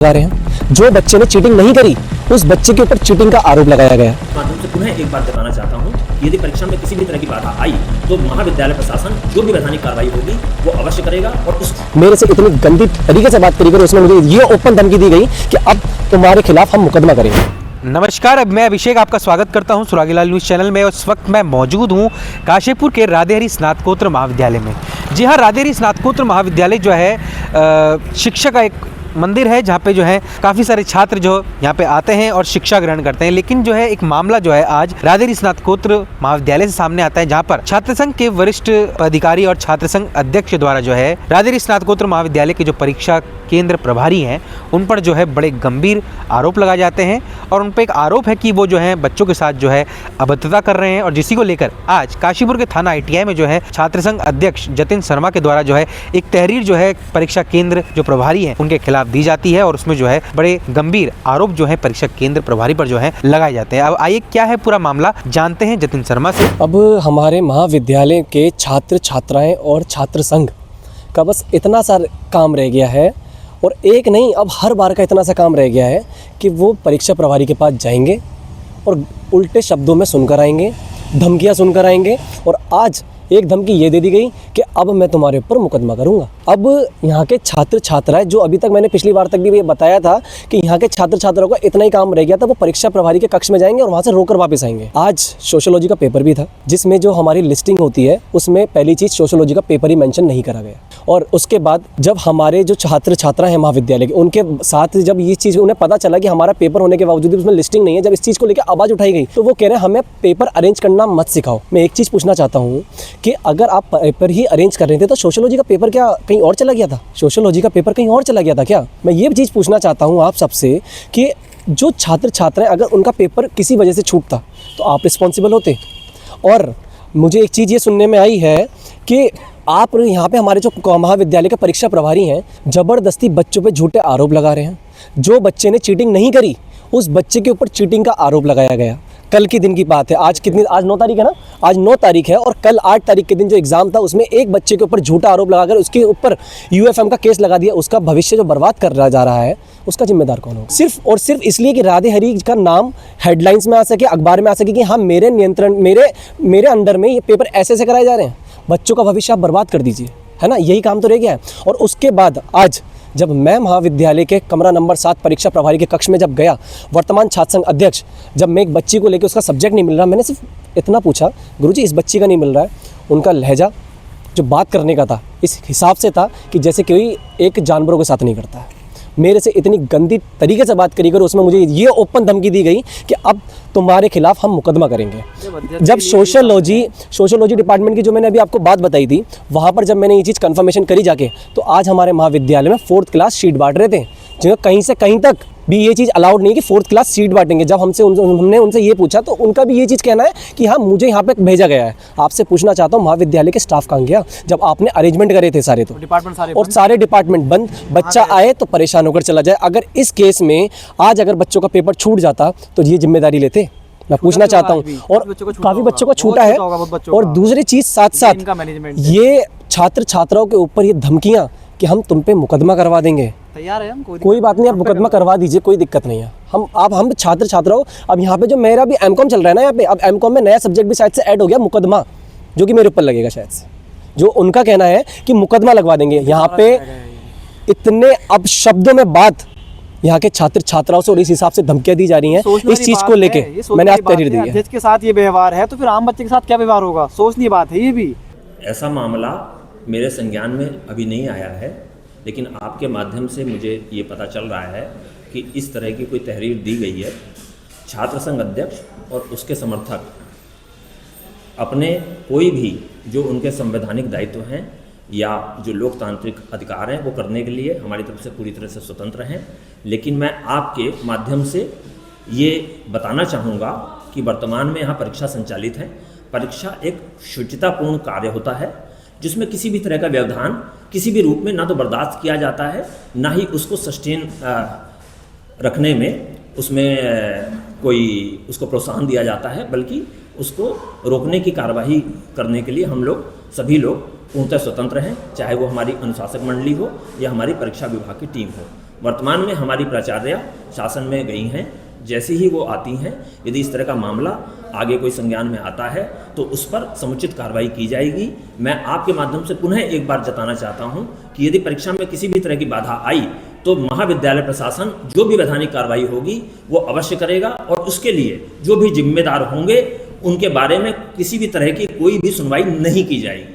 लगा रहे हैं। जो बच्चे ने चीटिंग नहीं करी उस बच्चे के ऊपर चीटिंग का आरोप लगाया गया। माध्यम से पुनः एक बात बताना चाहता हूं कि यदि परीक्षा में किसी भी तरह की बाधा आई तो महाविद्यालय प्रशासन जो भी वैधानिक कार्रवाई होगी वो अवश्य करेगा। और उस मेरे से इतनी गंदी तरीके से बात करी गई, उसमें मुझे ये ओपन धमकी दी गई कि अब तुम्हारे खिलाफ हम मुकदमा करेंगे। नमस्कार, अब मैं अभिषेक आपका स्वागत करता हूं सुरागीलाल न्यूज़ चैनल में। उस वक्त मैं मौजूद हूं काशीपुर के राधेहरी स्नातकोत्तर महाविद्यालय में। जी हां, राधेहरी स्नातकोत्तर महाविद्यालय जो है शिक्षा का एक मंदिर है जहाँ पे जो है काफ़ी सारे छात्र जो यहाँ पे आते हैं और शिक्षा ग्रहण करते हैं। लेकिन जो है एक मामला जो है आज राधेहरी स्नातकोत्तर महाविद्यालय से सामने आता है, जहाँ पर छात्र संघ के वरिष्ठ अधिकारी और छात्र संघ अध्यक्ष द्वारा जो है राधेहरी स्नातकोत्तर महाविद्यालय के जो परीक्षा केंद्र प्रभारी हैं उन पर जो है बड़े गंभीर आरोप लगाए जाते हैं। और उन पर एक आरोप है कि वो जो है बच्चों के साथ जो है अभद्रता कर रहे हैं। और जिसी को लेकर आज काशीपुर के थाना ITI में जो है छात्र संघ अध्यक्ष जतिन शर्मा के द्वारा जो है एक तहरीर जो है परीक्षा केंद्र जो प्रभारी हैं उनके खिलाफ दी जाती है। और उसमें जो है बड़े गंभीर आरोप जो है परीक्षा केंद्र प्रभारी पर जो है लगाए जाते हैं। अब आइए क्या है पूरा मामला जानते हैं जतिन शर्मा से। अब हमारे महाविद्यालय के छात्र छात्राएं और छात्र संघ का बस इतना सा काम रह गया है, और एक नहीं अब हर बार का इतना सा काम रह गया है कि वो परीक्षा प्रभारी के पास जाएंगे और उल्टे शब्दों में सुनकर आएंगे, धमकियां सुनकर आएंगे। और आज एक धमकी ये दे दी गई कि अब मैं तुम्हारे ऊपर मुकदमा करूंगा। अब यहाँ के छात्र छात्राएं जो अभी तक मैंने पिछली बार तक भी ये बताया था कि यहाँ के छात्र छात्राओं का इतना ही काम रह गया था, वो परीक्षा प्रभारी के कक्ष में जाएंगे और वहाँ से रोकर वापस आएंगे। आज सोशियोलॉजी का पेपर भी था जिसमें जो हमारी लिस्टिंग होती है उसमें पहली चीज़ सोशियोलॉजी का पेपर ही मेंशन नहीं करा गया। और उसके बाद जब हमारे जो छात्र छात्रा हैं महाविद्यालय के उनके साथ जब ये चीज़ उन्हें पता चला कि हमारा पेपर होने के बावजूद भी उसमें लिस्टिंग नहीं है, जब इस चीज़ को लेकर आवाज़ उठाई गई तो वो कह रहे हैं हमें पेपर अरेंज करना मत सिखाओ। मैं एक चीज़ पूछना चाहता हूँ कि अगर आप पेपर ही अरेंज कर रहे थे तो सोशियोलॉजी का पेपर क्या कहीं और चला गया था? सोशियोलॉजी का पेपर कहीं और चला गया था क्या? मैं ये चीज़ पूछना चाहता हूँ आप सबसे कि जो छात्र छात्राएं अगर उनका पेपर किसी वजह से छूटता तो आप रिस्पॉन्सिबल होते। और मुझे एक चीज़ ये सुनने में आई है कि आप यहाँ पे हमारे जो महाविद्यालय के परीक्षा प्रभारी हैं ज़बरदस्ती बच्चों पे झूठे आरोप लगा रहे हैं। जो बच्चे ने चीटिंग नहीं करी उस बच्चे के ऊपर चीटिंग का आरोप लगाया गया। कल के दिन की बात है, आज 9 तारीख है ना, आज 9 तारीख है और कल 8 तारीख के दिन जो एग्ज़ाम था उसमें एक बच्चे के ऊपर झूठा आरोप लगाकर उसके ऊपर UFM का केस लगा दिया। उसका भविष्य जो बर्बाद कर रहा जा रहा है उसका जिम्मेदार कौन होगा? सिर्फ और सिर्फ इसलिए कि राधेहरी का नाम हेडलाइंस में आ सके, अखबार में आ सके कि हाँ मेरे नियंत्रण मेरे अंडर में ये पेपर ऐसे कराए जा रहे हैं। बच्चों का भविष्य आप बर्बाद कर दीजिए, है ना, यही काम तो रह गया है। और उसके बाद आज जब मैं महाविद्यालय के कमरा नंबर 7 परीक्षा प्रभारी के कक्ष में जब गया, वर्तमान छात्र संघ अध्यक्ष, जब मैं एक बच्ची को लेकर उसका सब्जेक्ट नहीं मिल रहा, मैंने सिर्फ इतना पूछा गुरुजी इस बच्ची का नहीं मिल रहा है। उनका लहजा जो बात करने का था इस हिसाब से था कि जैसे कोई एक जानवरों के साथ नहीं करता है। मेरे से इतनी गंदी तरीके से बात करी कर उसमें मुझे ये ओपन धमकी दी गई कि अब तुम्हारे खिलाफ हम मुकदमा करेंगे। जब सोशियोलॉजी डिपार्टमेंट की जो मैंने अभी आपको बात बताई थी वहाँ पर जब मैंने ये चीज़ कंफर्मेशन करी जाके, तो आज हमारे महाविद्यालय में 4th क्लास सीट बांट रहे थे, जो कहीं से कहीं तक भी ये चीज़ अलाउड नहीं कि 4th क्लास सीट बांटेंगे। जब हमने उनसे ये पूछा तो उनका भी ये चीज़ कहना है कि हाँ मुझे यहाँ पे भेजा गया है। आपसे पूछना चाहता हूँ महाविद्यालय के स्टाफ कहाँ गया जब आपने अरेंजमेंट करे थे सारे? तो डिपार्टमेंट और सारे डिपार्टमेंट बंद, बच्चा आए तो परेशान होकर चला जाए। अगर इस केस में आज अगर बच्चों का पेपर छूट जाता तो ये जिम्मेदारी लेते? मैं पूछना चाहता हूँ। और काफ़ी बच्चों को छूटा है। और दूसरी चीज़ साथ साथ ये छात्र छात्राओं के ऊपर ये धमकियाँ कि हम तुम पे मुकदमा करवा देंगे। तैयार है हम, कोई बात नहीं, आप मुकदमा करवा दीजिए, कोई दिक्कत नहीं है। हम छात्र छात्राओं, अब यहाँ पे जो मेरा भी M.Com चल रहा है ना, यहाँ पे अब M.Com में नया सब्जेक्ट भी शायद से ऐड हो गया मुकदमा, जो कि मेरे ऊपर लगेगा शायद से। जो उनका कहना है कि मुकदमा लगवा देंगे। यहाँ पे इतने अब शब्दों में बात यहाँ के छात्र छात्राओं से और इस हिसाब से धमकियां दी जा रही हैं इस चीज को लेके। मैंने आज तहरीर दी है। अध्यक्ष के साथ ये व्यवहार है तो फिर आम बच्चे के साथ क्या व्यवहार होगा? सोचनीय बात है ये भी। ऐसा मामला मेरे संज्ञान में अभी नहीं आया है, लेकिन आपके माध्यम से मुझे ये पता चल रहा है कि इस तरह की कोई तहरीर दी गई है। छात्र संघ अध्यक्ष और उसके समर्थक अपने कोई भी जो उनके संवैधानिक दायित्व हैं या जो लोकतांत्रिक अधिकार हैं वो करने के लिए हमारी तरफ से पूरी तरह से स्वतंत्र हैं। लेकिन मैं आपके माध्यम से ये बताना चाहूँगा कि वर्तमान में यहाँ परीक्षा संचालित है। परीक्षा एक शुचितापूर्ण कार्य होता है जिसमें किसी भी तरह का व्यवधान किसी भी रूप में ना तो बर्दाश्त किया जाता है, ना ही उसको सस्टेन रखने में उसमें कोई उसको प्रोत्साहन दिया जाता है, बल्कि उसको रोकने की कार्यवाही करने के लिए हम लोग सभी लोग पूर्णतः स्वतंत्र हैं, चाहे वो हमारी अनुशासक मंडली हो या हमारी परीक्षा विभाग की टीम हो। वर्तमान में हमारी प्राचार्य शासन में गई हैं, जैसे ही वो आती हैं, यदि इस तरह का मामला आगे कोई संज्ञान में आता है तो उस पर समुचित कार्रवाई की जाएगी। मैं आपके माध्यम से पुनः एक बार जताना चाहता हूं कि यदि परीक्षा में किसी भी तरह की बाधा आई तो महाविद्यालय प्रशासन जो भी वैधानिक कार्रवाई होगी वो अवश्य करेगा, और उसके लिए जो भी जिम्मेदार होंगे उनके बारे में किसी भी तरह की कोई भी सुनवाई नहीं की जाएगी।